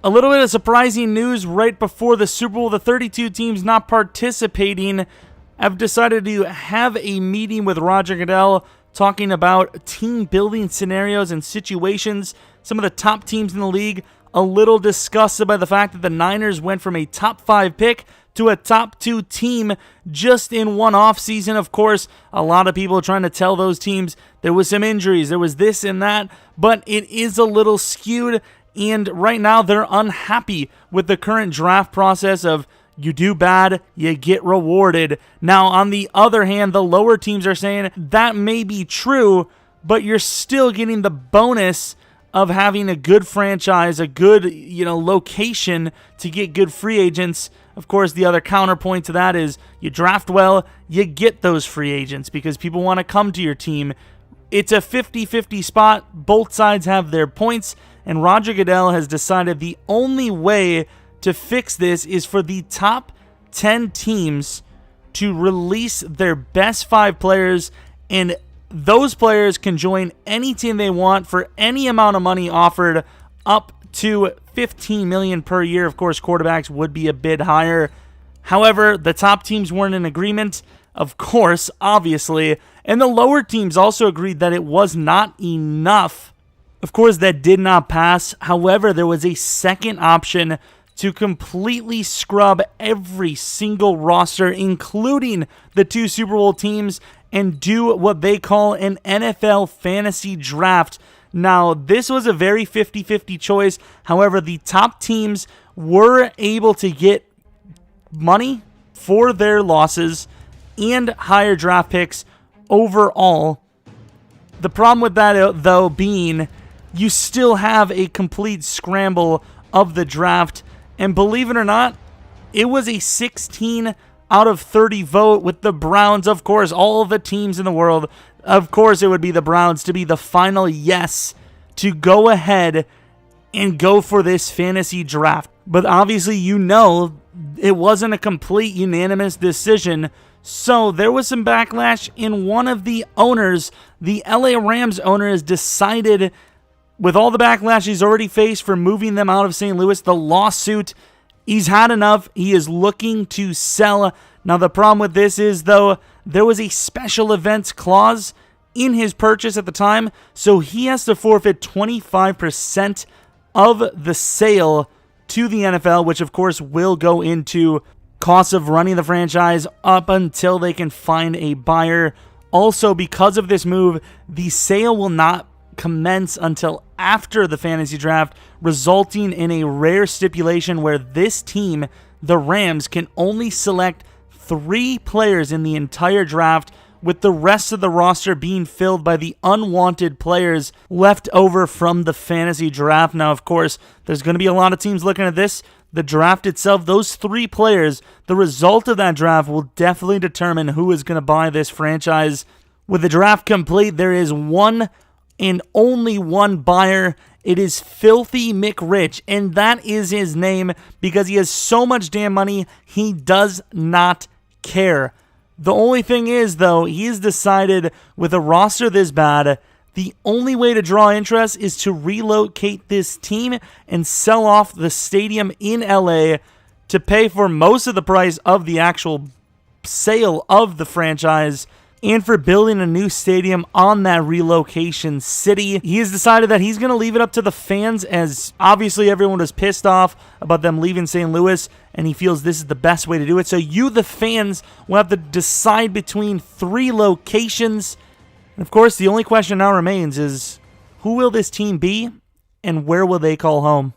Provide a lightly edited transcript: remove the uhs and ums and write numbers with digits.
A little bit of surprising news right before the Super Bowl. The 32 teams not participating have decided to have a meeting with Roger Goodell talking about team building scenarios and situations. Some of the top teams in the league a little disgusted by the fact that the Niners went from a top 5 pick to a top 2 team just in one offseason. Of course, a lot of people trying to tell those teams there was some injuries, there was this and that, but it is a little skewed. And right now, they're unhappy with the current draft process of you do bad, you get rewarded. Now, on the other hand, the lower teams are saying that may be true, but you're still getting the bonus of having a good franchise, a good, location to get good free agents. Of course, the other counterpoint to that is you draft well, you get those free agents because people want to come to your team. It's a 50-50 spot. Both sides have their points. And Roger Goodell has decided the only way to fix this is for the top 10 teams to release their best 5 players, and those players can join any team they want for any amount of money offered up to $15 million per year. Of course, quarterbacks would be a bit higher. However, the top teams weren't in agreement, of course, obviously, and the lower teams also agreed that it was not enough. Of course, that did not pass. However, there was a second option to completely scrub every single roster, including the 2 Super Bowl teams, and do what they call an NFL fantasy draft. Now, this was a very 50-50 choice. However, the top teams were able to get money for their losses and higher draft picks overall. The problem with that, though, being you still have a complete scramble of the draft. And believe it or not, it was a 16 out of 30 vote with the Browns. Of course, all the teams in the world, of course it would be the Browns to be the final yes to go ahead and go for this fantasy draft. But obviously, it wasn't a complete unanimous decision. So there was some backlash in one of the owners. The LA Rams owner has decided, with all the backlash he's already faced for moving them out of St. Louis, the lawsuit, he's had enough. He is looking to sell. Now, the problem with this is, though, there was a special events clause in his purchase at the time, so he has to forfeit 25% of the sale to the NFL, which, of course, will go into costs of running the franchise up until they can find a buyer. Also, because of this move, the sale will not commence until after the fantasy draft, resulting in a rare stipulation where this team, the Rams, can only select 3 players in the entire draft, with the rest of the roster being filled by the unwanted players left over from the fantasy draft. Now, of course, there's going to be a lot of teams looking at this. The draft itself, those 3 players, the result of that draft will definitely determine who is going to buy this franchise. With the draft complete, there is one and only one buyer. It is Filthy McRich, and that is his name because he has so much damn money, he does not care. The only thing is, though, he has decided with a roster this bad, the only way to draw interest is to relocate this team and sell off the stadium in LA to pay for most of the price of the actual sale of the franchise, and for building a new stadium on that relocation city. He has decided that he's going to leave it up to the fans, as obviously everyone was pissed off about them leaving St. Louis, and he feels this is the best way to do it. So you, the fans, will have to decide between 3 locations. And of course, the only question now remains is, who will this team be, and where will they call home?